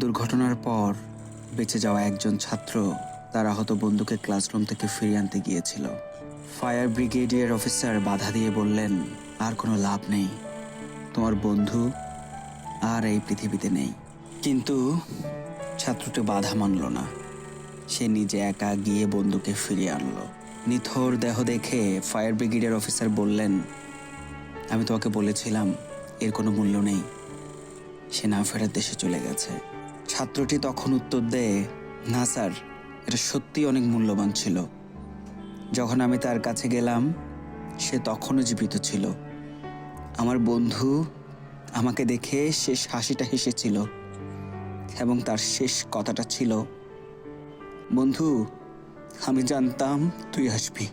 দুর্ঘটনার পর বেঁচে যাওয়া একজন ছাত্র তার আহত বন্ধুকে ক্লাসরুম থেকে ফিরিয়ে আনতে গিয়েছিল। ফায়ার ব্রিগেডিয়ার অফিসার বাধা দিয়ে বললেন, আর কোনো লাভ নেই, তোমার বন্ধু আর এই পৃথিবীতে নেই। কিন্তু ছাত্রটি বাধা মানল না। সে নিজে একা গিয়ে বন্ধুকে ফিরিয়ে আনলো। নিথর দেহ দেখে ফায়ার ব্রিগেডিয়ার অফিসার বললেন, আমি তোমাকে বলেছিলাম এর কোনো মূল্য নেই, সে না ফেরার দেশে চলে গেছে। ছাত্রটি তখন উত্তর দেয়, না স্যার, এটা সত্যি অনেক মূল্যবান ছিল। যখন আমি তার কাছে গেলাম সে তখনও জীবিত ছিল। আমার বন্ধু আমাকে দেখে শেষ হাসিটা হেসেছিল এবং তার শেষ কথাটা ছিল, বন্ধু, আমি জানতাম তুই আসবি।